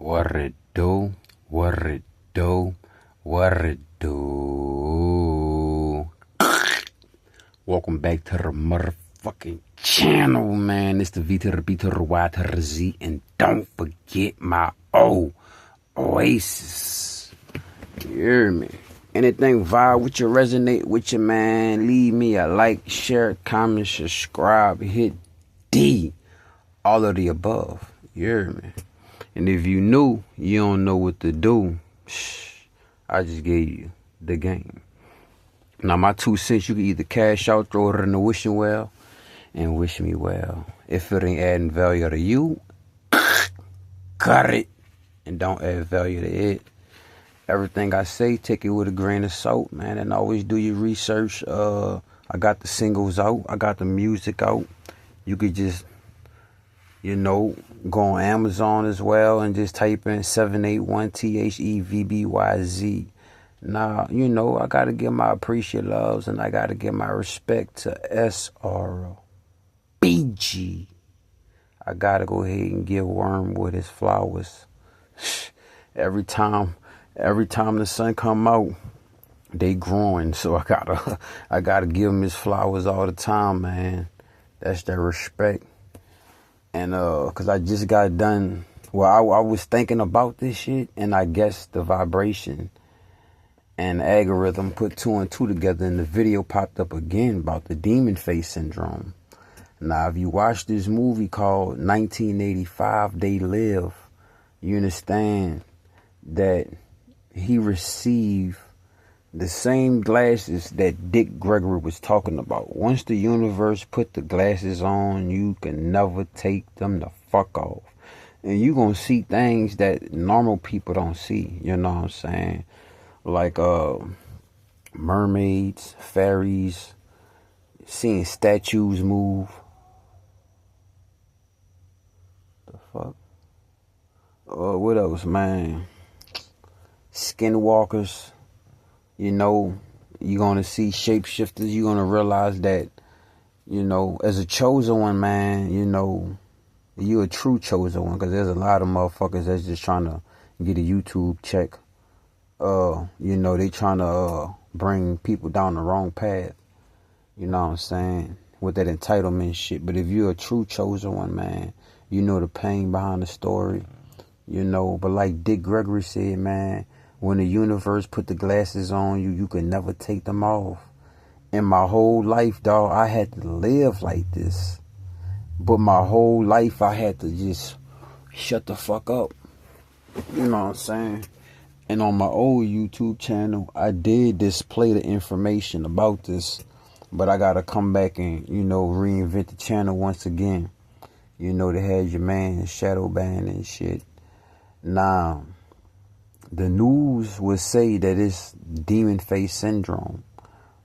What it do? What it do? What it do? Welcome back to the motherfucking channel, man. It's the V to the B to the Y to the Z. And don't forget my Oasis. You hear me? Anything vibe with you, resonate with you, man, leave me a like, share, comment, subscribe, hit D. All of the above. You hear me? And if you new, you don't know what to do, I just gave you the game. Now, my 2 cents, you can either cash out, throw it in the wishing well, and wish me well. If it ain't adding value to you, cut it, and don't add value to it. Everything I say, take it with a grain of salt, man, and always do your research. I got the singles out. I got the music out. You could just, go on Amazon as well and just type in 781THEVBYZ. Now, I got to give my appreciatives and I got to give my respect to SRBG. I got to go ahead and give Wormwood his flowers. Every time the sun come out, they growing. So I gotta give him his flowers all the time, man. That's their respect. And cause I just got done. Well, I was thinking about this shit, and I guess the vibration and the algorithm put 2 and 2 together, and the video popped up again about the demon face syndrome. Now, if you watch this movie called 1985, They Live, you understand that he received the same glasses that Dick Gregory was talking about. Once the universe put the glasses on, you can never take them the fuck off. And you gonna see things that normal people don't see, you know what I'm saying? Like mermaids, fairies, seeing statues move. The fuck? What else, man? Skinwalkers. You're going to see shapeshifters. You're going to realize that, as a chosen one, man, you're a true chosen one. Because there's a lot of motherfuckers that's just trying to get a YouTube check. They trying to bring people down the wrong path. You know what I'm saying? With that entitlement shit. But if you're a true chosen one, man, you know the pain behind the story. But like Dick Gregory said, man, when the universe put the glasses on you, you can never take them off. In my whole life, dog, I had to live like this. But my whole life, I had to just shut the fuck up. You know what I'm saying? And on my old YouTube channel, I did display the information about this. But I got to come back and, reinvent the channel once again. They had your man shadow ban and shit. Now, the news would say that it's demon face syndrome.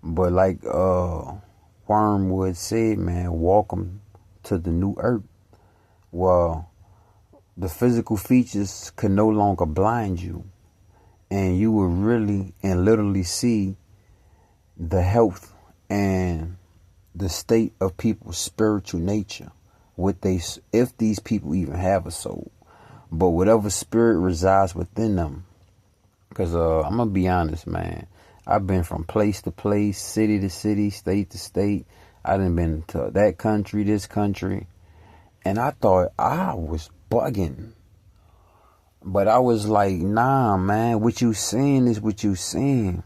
But like Wormwood said, man, welcome to the new earth. Well, the physical features can no longer blind you. And you will really and literally see the health and the state of people's spiritual nature. If these people even have a soul. But whatever spirit resides within them. Because I'm going to be honest, man. I've been from place to place, city to city, state to state. I done been to that country, this country. And I thought I was bugging. But I was like, nah, man. What you saying is what you saying.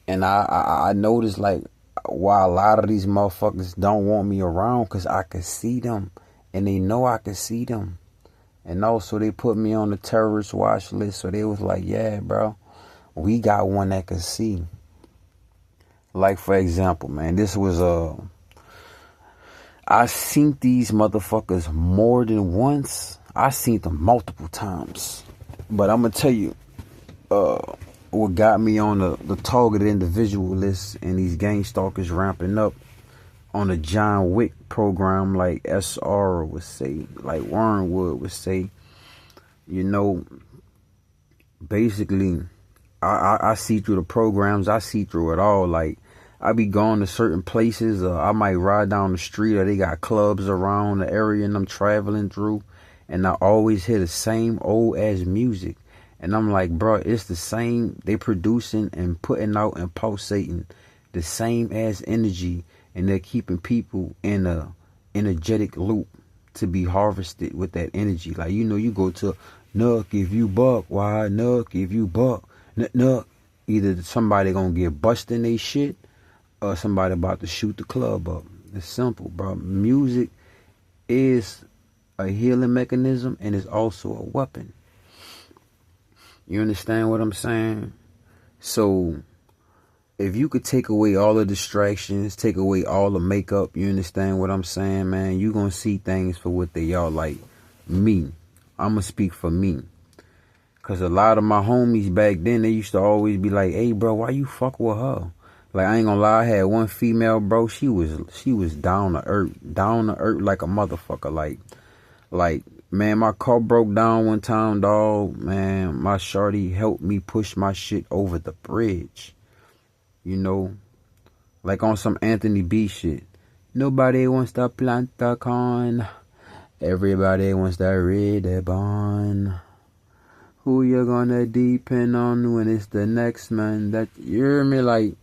And I noticed, like, why a lot of these motherfuckers don't want me around. Because I could see them. And they know I could see them. And also, they put me on the terrorist watch list. So they was like, yeah, bro, we got one that can see. Like, for example, man, this was I seen these motherfuckers more than once. I seen them multiple times. But I'm going to tell you what got me on the targeted individual list and these gang stalkers ramping up on the John Wick program, like SR would say, like Wormwood would say. Basically, I see through the programs. I see through it all. Like, I be going to certain places. I might ride down the street, or they got clubs around the area and I'm traveling through. and I always hear the same old ass music. And I'm like, bro, it's the same. They producing and putting out and pulsating the same ass energy, and they're keeping people in a energetic loop to be harvested with that energy. Like, you know, you go to Nuck if you buck, why Nuck if you buck, Nuck. Either somebody gonna get busting they shit, or somebody about to shoot the club up. It's simple, bro. Music is a healing mechanism, and it's also a weapon. You understand what I'm saying? So if you could take away all the distractions, take away all the makeup, you understand what I'm saying, man? You gonna see things for what they are. Like me, I'ma speak for me. Cause a lot of my homies back then, they used to always be like, hey bro, why you fuck with her? Like, I ain't gonna lie, I had one female, bro, she was down to earth like a motherfucker. Like, man, my car broke down one time, dog. Man, my shorty helped me push my shit over the bridge. You know, like on some Anthony B shit. Nobody wants to plant the corn. Everybody wants to read the bond. Who you gonna depend on when it's the next man? That, you hear me? Like,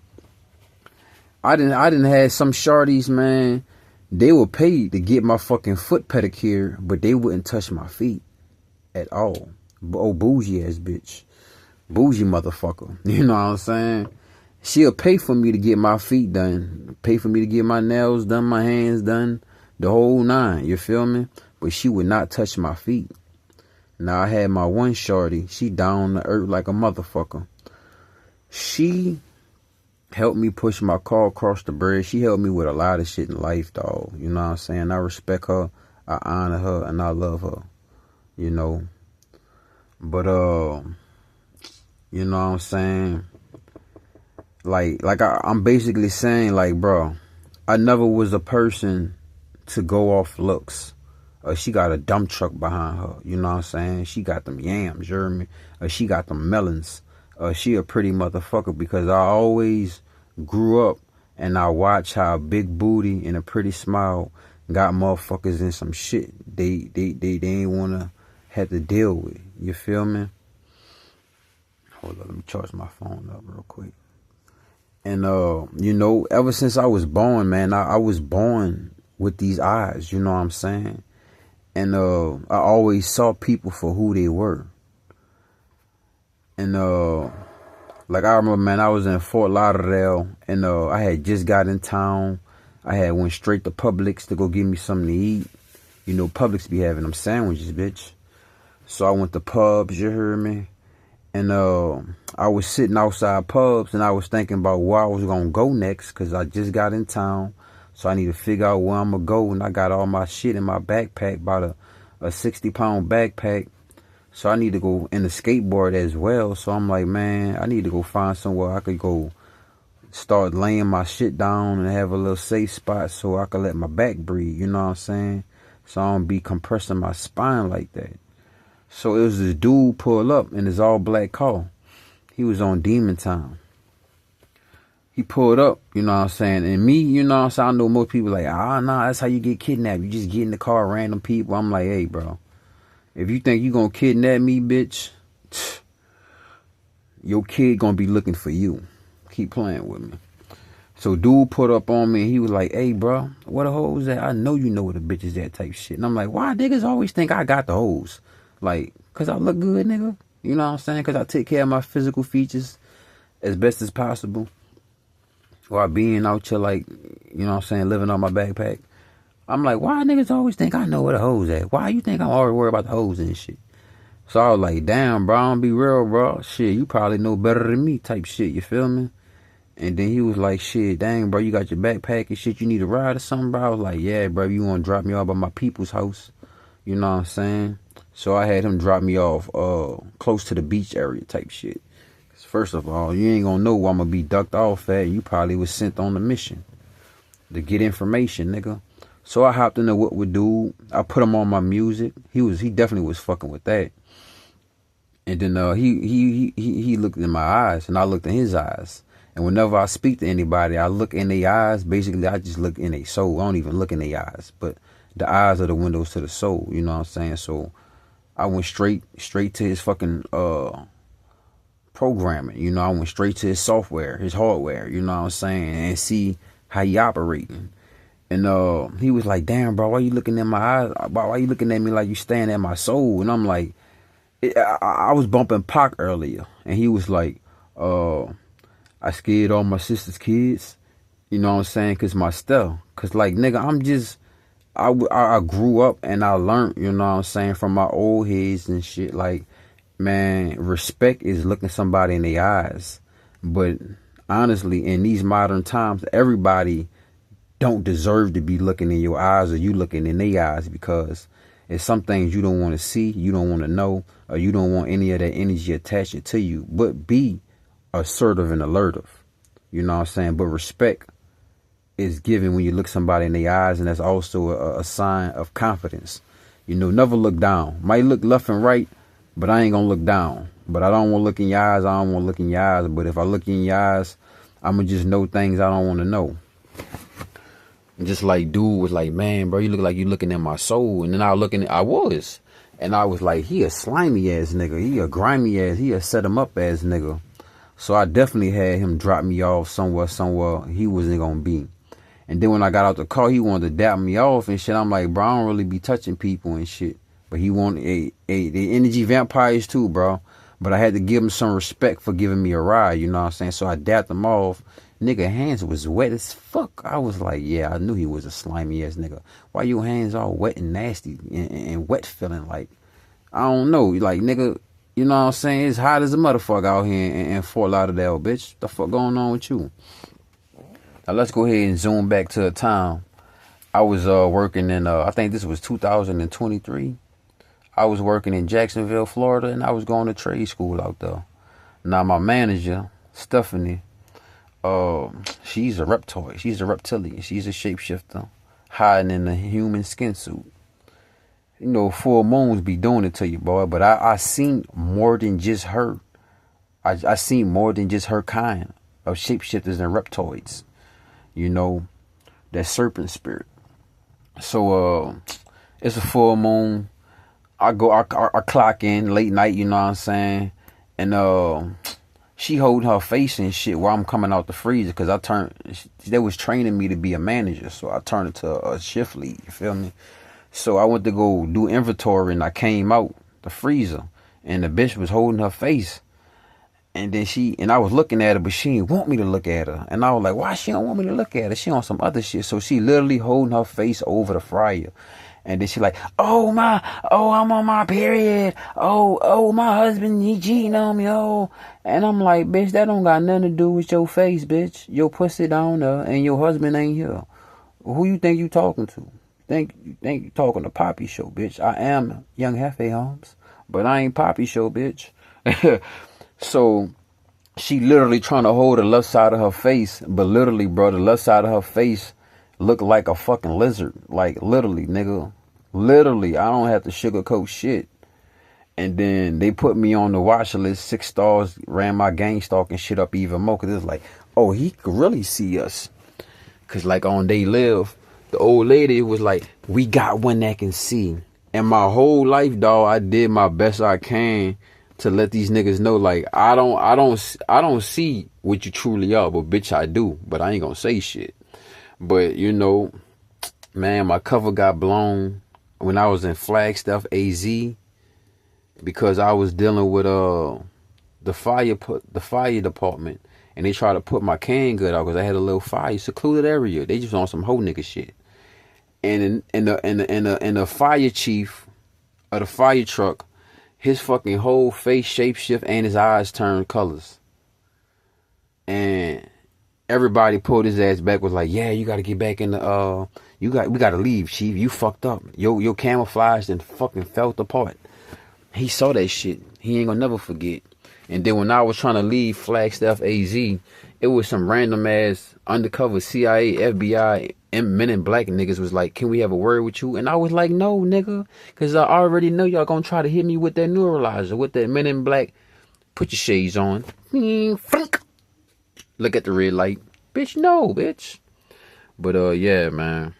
I didn't have some shorties, man. They were paid to get my fucking foot pedicure, but they wouldn't touch my feet at all. Oh, bougie ass bitch. Bougie motherfucker. You know what I'm saying? She'll pay for me to get my feet done. Pay for me to get my nails done, my hands done. The whole nine. You feel me? But she would not touch my feet. Now, I had my one shorty. She down to earth like a motherfucker. She helped me push my car across the bridge. She helped me with a lot of shit in life, dog. You know what I'm saying? I respect her. I honor her. And I love her. You know? But, you know what I'm saying? Like I'm basically saying, like, bro, I never was a person to go off looks. She got a dump truck behind her. You know what I'm saying? She got them yams, you hear me? She got them melons. She a pretty motherfucker, because I always grew up and I watched how a big booty and a pretty smile got motherfuckers in some shit they ain't wanna have to deal with. You feel me? Hold on, let me charge my phone up real quick. And you know, ever since I was born, man, I was born with these eyes, you know what I'm saying? And I always saw people for who they were. And like, I remember, man, I was in Fort Lauderdale, and I had just got in town. I had went straight to Publix to go get me something to eat. You know, Publix be having them sandwiches, bitch. So I went to Pubs, you heard me? And I was sitting outside Pubs, and I was thinking about where I was going to go next, because I just got in town. So I need to figure out where I'm going to go. And I got all my shit in my backpack, about a 60-pound backpack. So I need to go in the skateboard as well. So I'm like, man, I need to go find somewhere I could go start laying my shit down and have a little safe spot so I could let my back breathe. You know what I'm saying? So I don't be compressing my spine like that. So it was this dude pull up in his all black car. He was on Demon Time. He pulled up, you know what I'm saying? And me, you know what I'm saying? I know most people like, nah, that's how you get kidnapped. You just get in the car, random people. I'm like, hey, bro, if you think you gonna kidnap me, bitch, your kid gonna be looking for you. Keep playing with me. So dude put up on me, and he was like, hey, bro, where the hoes at? I know you know where the bitch is at, type shit. And I'm like, why niggas always think I got the hoes? Like, because I look good, nigga. You know what I'm saying? Because I take care of my physical features as best as possible. While being out here, like, you know what I'm saying, living on my backpack. I'm like, why niggas always think I know where the hoes at? Why you think I'm always worried about the hoes and shit? So I was like, damn, bro, I'm be real, bro. Shit, you probably know better than me, type shit, you feel me? And then he was like, shit, dang, bro, you got your backpack and shit, you need a ride or something, bro? I was like, yeah, bro, you want to drop me off at my people's house? You know what I'm saying? So I had him drop me off close to the beach area type shit. First of all, you ain't gonna know where I'm gonna be ducked off at. You probably was sent on a mission to get information, nigga. So I hopped in the whip with dude. I put him on my music. He definitely was fucking with that. And then he looked in my eyes, and I looked in his eyes. And whenever I speak to anybody, I look in their eyes. Basically, I just look in their soul. I don't even look in their eyes. But the eyes are the windows to the soul. You know what I'm saying? So I went straight to his fucking programming. You know, I went straight to his software, his hardware. You know what I'm saying? And see how he operating. And he was like, "Damn, bro, why you looking in my eyes? Why you looking at me like you staring at my soul?" And I'm like, I was bumping Pac earlier, and he was like, I scared all my sister's kids. You know what I'm saying? Cause my stuff. Cause like, nigga, I grew up and I learned, you know what I'm saying, from my old heads and shit. Like, man, respect is looking somebody in the eyes. But honestly, in these modern times, everybody don't deserve to be looking in your eyes or you looking in their eyes, because it's some things you don't want to see, you don't want to know, or you don't want any of that energy attaching to you. But be assertive and alertive. You know what I'm saying? But respect is given when you look somebody in the eyes, and that's also a sign of confidence. You know, never look down. Might look left and right, but I ain't gonna look down. But I don't want to look in your eyes. I don't want to look in your eyes. But if I look in your eyes, I'm gonna just know things I don't want to know. Just like dude was like, "Man, bro, you look like you looking at my soul." And then I was. And I was like, he a slimy ass nigga. He a grimy ass. He a set him up ass nigga. So I definitely had him drop me off somewhere he wasn't gonna be. And then when I got out the car, he wanted to dap me off and shit. I'm like, bro, I don't really be touching people and shit. But he wanted the energy vampires too, bro. But I had to give him some respect for giving me a ride, you know what I'm saying? So I dapped him off. Nigga, hands was wet as fuck. I was like, yeah, I knew he was a slimy ass nigga. Why your hands all wet and nasty and wet feeling? Like, I don't know. Like, nigga, you know what I'm saying? It's hot as a motherfucker out here in Fort Lauderdale, bitch. The fuck going on with you? Now let's go ahead and zoom back to a time. I was working in, I think this was 2023. I was working in Jacksonville, Florida, and I was going to trade school out there. Now my manager, Stephanie, she's a reptoid. She's a reptilian. She's a shapeshifter hiding in a human skin suit. You know, full moons be doing it to you, boy. But I seen more than just her. I seen more than just her kind of shapeshifters and reptoids. You know, that serpent spirit. So it's a full moon. I clock in late night, you know what I'm saying? And she holding her face and shit while I'm coming out the freezer, because they was training me to be a manager, so I turned into a shift lead, you feel me? So I went to go do inventory, and I came out the freezer, and the bitch was holding her face. And then I was looking at her, but she didn't want me to look at her. And I was like, why she don't want me to look at her? She on some other shit. So she literally holding her face over the fryer. And then she like, I'm on my period. My husband, he cheating on me. And I'm like, bitch, that don't got nothing to do with your face, bitch. Your pussy down there and your husband ain't here. Who you think you talking to? You think you talking to Poppy Show, bitch. I am Young Hefe Holmes, but I ain't Poppy Show, bitch. So she literally trying to hold the left side of her face, but literally, bro, the left side of her face looked like a fucking lizard. Like, literally, nigga. Literally, I don't have to sugarcoat shit. And then they put me on the watch list. 6 stars, ran my gang stalking shit up even more, because it's like, oh, he could really see us. Because like on They Live, the old lady was like, we got one that can see. And my whole life, dog, I did my best I can to let these niggas know, like, I don't see what you truly are, but bitch, I do. But I ain't gonna say shit. But you know, man, my cover got blown when I was in Flagstaff, AZ, because I was dealing with the fire department, and they tried to put my can good out because I had a little fire, secluded area. They just on some hoe nigga shit. And in the fire chief of the fire truck, his fucking whole face shapeshift and his eyes turned colors. And everybody pulled his ass back, was like, yeah, you got to get back in the, we got to leave, chief. You fucked up. Your camouflage and fucking fell apart. He saw that shit. He ain't gonna never forget. And then when I was trying to leave Flagstaff, AZ, it was some random ass undercover CIA, FBI, and Men in Black niggas was like, can we have a word with you? And I was like, no, nigga, because I already know y'all gonna try to hit me with that neuralizer, with that Men in Black. Put your shades on. Look at the red light. Bitch, no, bitch. But yeah, man.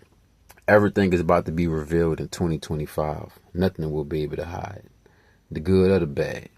Everything is about to be revealed in 2025. Nothing will be able to hide, the good or the bad.